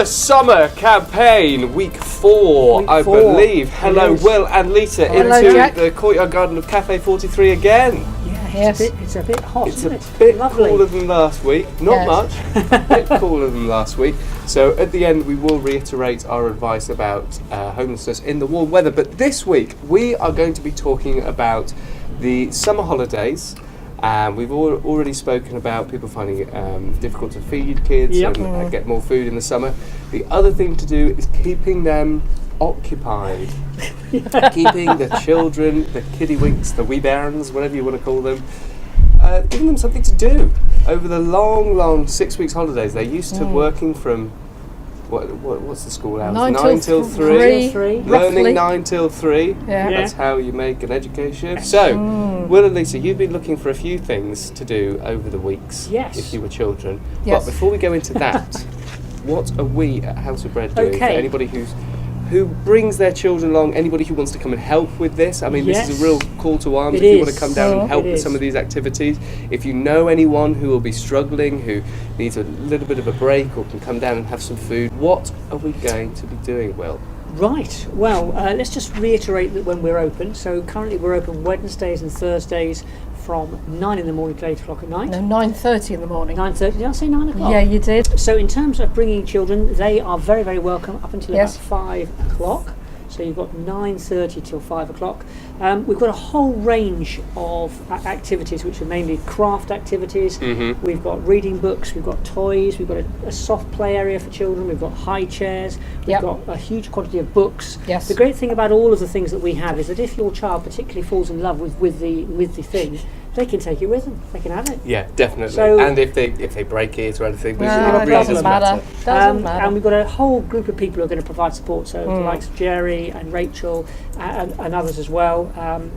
the summer campaign, week 4, I believe. Hello, Will and Lisa, into Jack. the courtyard garden of Cafe 43 again. Yes. It's a bit hot, It's isn't a it? bit Lovely. cooler than last week. Not Yes. much, a bit cooler than last week. So at the end, we will reiterate our advice about homelessness in the warm weather. But this week, we are going to be talking about the summer holidays. We've already spoken about people finding it difficult to feed kids and get more food in the summer. The other thing to do is keeping them occupied. Keeping the children, the kiddywinks, the wee bairns, whatever you want to call them, giving them something to do. Over the long 6 weeks holidays, they're used to working from, what's the school hours? 9 till 3. Learning Learning 9 till 3. Yeah. That's how you make an education. So, Will and Lisa, you've been looking for a few things to do over the weeks. Yes. If you were children. Yes. But before we go into that, what are we at House of Bread doing for Okay. anybody who brings their children along, anybody who wants to come and help with this? I mean, this is a real call to arms It if you want is. to come down and help It with is. some of these activities. If you know anyone who will be struggling, who needs a little bit of a break or can come down and have some food, what are we going to be doing, Will? Right. Well, let's just reiterate that when we're open. So currently we're open Wednesdays and Thursdays from 9 in the morning to 8 o'clock at night. No, 9:30 in the morning. 9:30. Did I say 9 o'clock? Yeah, you did. So in terms of bringing children, they are very, very welcome up until Yes. about 5 o'clock. So you've got 9:30 till 5 o'clock. We've got a whole range of activities, which are mainly craft activities. Mm-hmm. We've got reading books, we've got toys, we've got a soft play area for children, we've got high chairs, we've Yep. got a huge quantity of books. Yes. The great thing about all of the things that we have is that if your child particularly falls in love with the thing, they can take it with them. They can have it. Yeah, definitely. So- and if they break it or anything, No, it it really doesn't matter. Doesn't matter. And we've got a whole group of people who are going to provide support, so the Mm. likes of Jerry and Rachel and others as well.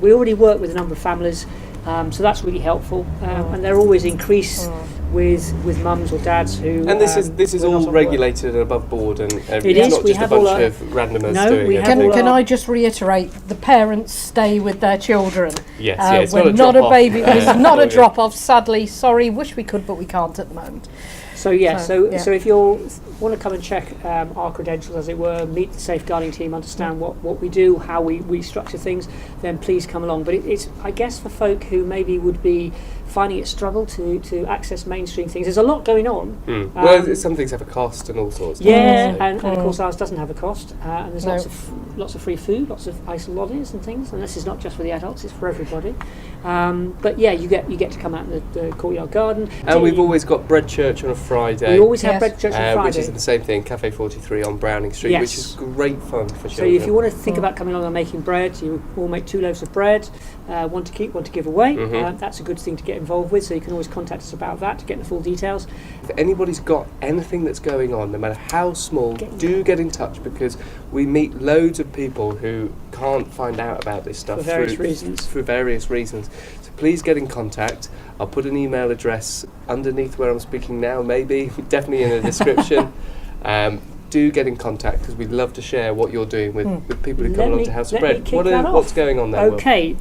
We already work with a number of families, so that's really helpful. And they're always increased with mums or dads who. And this is who are not all on regulated and above board, and It it's is. not We just a have all bunch our- of randomers No, doing we have everything. all Can our- I just reiterate, the parents stay with their children. Yes, yeah, it's we're not a not a drop-off. baby. It's not a Brilliant. drop off. Sadly, sorry. Wish we could, but we can't at the moment. So yeah, So, so if you want to come and check our credentials, as it were, meet the safeguarding team, understand what we do, how we structure things, then please come along. But it's, I guess, for folk who maybe would be finding it struggle to access mainstream things. There's a lot going on. Well, some things have a cost and all sorts. Yeah, don't they? and of course ours doesn't have a cost, and there's No. lots of free food, lots of ice lollies and things. And this is not just for the adults; it's for everybody. But yeah, you get to come out in the courtyard garden. And we've always got Bread Church on a Friday. we always have Yes. bread church on Friday. Which is the same thing, Cafe 43 on Browning Street, Yes. which is great fun for So children. if you want to think about coming along and making bread, you will make 2 loaves of bread, one to keep, one to give away. That's a good thing to get involved with, so you can always contact us about that to get the full details. If anybody's got anything that's going on, no matter how small, do get in touch, because we meet loads of people who can't find out about this stuff For various reasons. For various reasons. So please get in contact. I'll put an email address underneath where I'm speaking now, maybe, definitely in the description. Do get in contact, because we'd love to share what you're doing with people who come along to House of Bread. What's going on there, Will? Okay,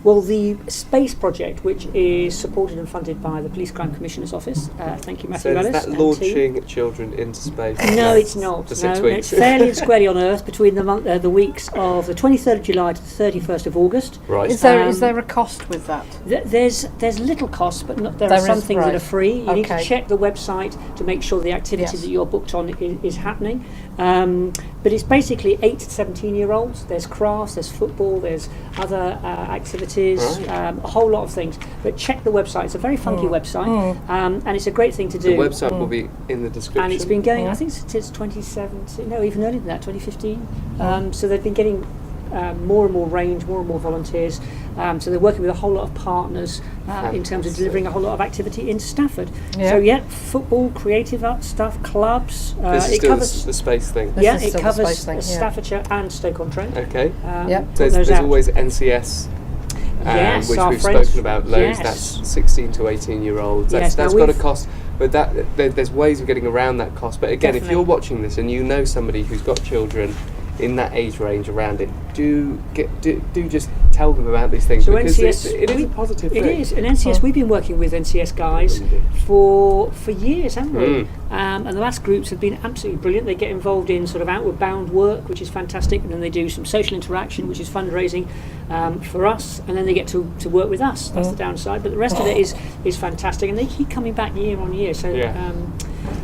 well, the Space Project, which is supported and funded by the Police Crime Commissioner's Office, thank you, Matthew So is Ellis. that and launching children into space? No, it's not. For 6 No, weeks. it's fairly and squarely on Earth between the weeks of the 23rd of July to the 31st of August. Right. Is there Um, a cost with that? There's little cost, but there There are some is, things that right. are free. You need to Okay. check the website to make sure the activity Yes. that you're booked on is happening. But it's basically 8 to 17-year-olds. There's crafts, there's football, there's other activities, Right. a whole lot of things. But check the website. It's a very funky website, and it's a great thing to The do. website will be in the description. And it's been going, I think, since 2017, no, even earlier than that, 2015. So they've been getting more and more range, more and more volunteers. So they're working with a whole lot of partners in terms of delivering a whole lot of activity in Stafford. Yeah. So yeah, football, creative art stuff, clubs. This is it still covers. the space thing. This Yeah, is it still the covers space thing, yeah. Staffordshire and Stoke-on-Trent. Okay. Yep. Put There's those out. always NCS, Yes, which our we've friends- spoken about loads. yes. That's 16 to 18-year-olds. Yes, That's now got a we've- cost, but there's ways of getting around that cost. But again, if Definitely. you're watching this and you know somebody who's got children in that age range around it, do just tell them about these things So because NCS, it is a positive It thing. is, and NCS, we've been working with NCS guys for years, haven't we? And the last groups have been absolutely brilliant. They get involved in sort of outward bound work, which is fantastic, and then they do some social interaction, which is fundraising for us, and then they get to work with us. That's the downside, but the rest of it is fantastic, and they keep coming back year on year. So. Yeah.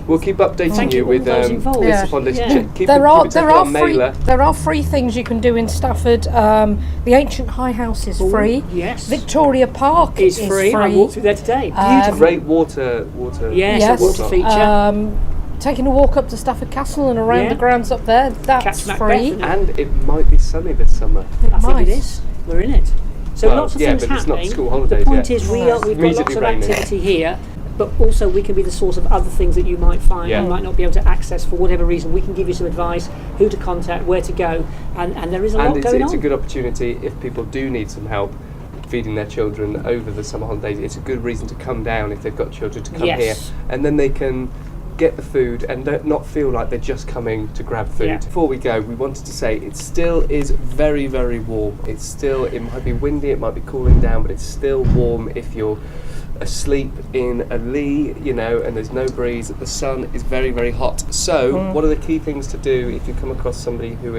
We'll keep updating Thank you you, all with those involved. this Yeah. upon this. Yeah. Keep There are on mailer. free things you can do in Stafford. The Ancient High House is free. Yes. Victoria Park Is free. I walked through there today. Beautiful. Great water. Yes, Yes. a water feature. Taking a walk up to Stafford Castle and around Yeah. the grounds up there, that's Catch Macbeth, free. isn't it? And it might be sunny this summer. I think might. it is. We're in it. So Well, lots of yeah, things but it's not happening. school holidays the point yet. is we've Right. got lots Immediately of raining. activity here, but also we can be the source of other things that you might find Yeah. you might not be able to access for whatever reason. We can give you some advice, who to contact, where to go, and there is a lot And going it's a on. good opportunity if people do need some help feeding their children over the summer holidays. It's a good reason to come down if they've got children to come Yes. here, and then they can get the food and not feel like they're just coming to grab food. Yeah. Before we go, we wanted to say it still is very, very warm. It might be windy, it might be cooling down, but it's still warm if you're asleep in a lee, and there's no breeze. The sun is very, very hot. So what are the key things to do if you come across somebody who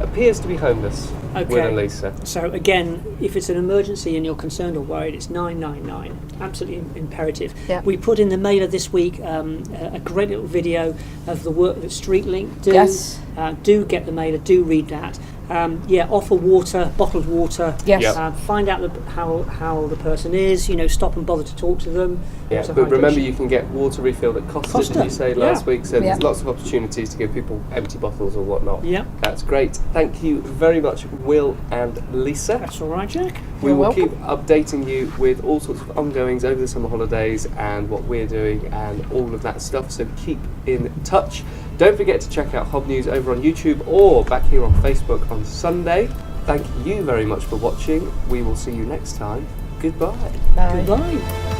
appears to be homeless? Okay. Will and Lisa. So again, if it's an emergency and you're concerned or worried, it's 999. Absolutely imperative. Yeah. We put in the mailer this week a great little video of the work that StreetLink do. Yes. Do get the mailer. Do read that. Offer water, bottled water. Yes. Yep. Find out how the person is. Stop and bother to talk to them. Yeah, Water but remember hydration. you can get water refilled at Costa, Costa, did you say yeah. last week? So Yeah. there's lots of opportunities to give people empty bottles or whatnot. Yeah. That's great. Thank you very much, Will and Lisa. That's all right, Jack. We You're will welcome. keep updating you with all sorts of ongoings over the summer holidays and what we're doing and all of that stuff, so keep in touch. Don't forget to check out Hob News over on YouTube or back here on Facebook on Sunday. Thank you very much for watching. We will see you next time. Goodbye. Bye. Goodbye.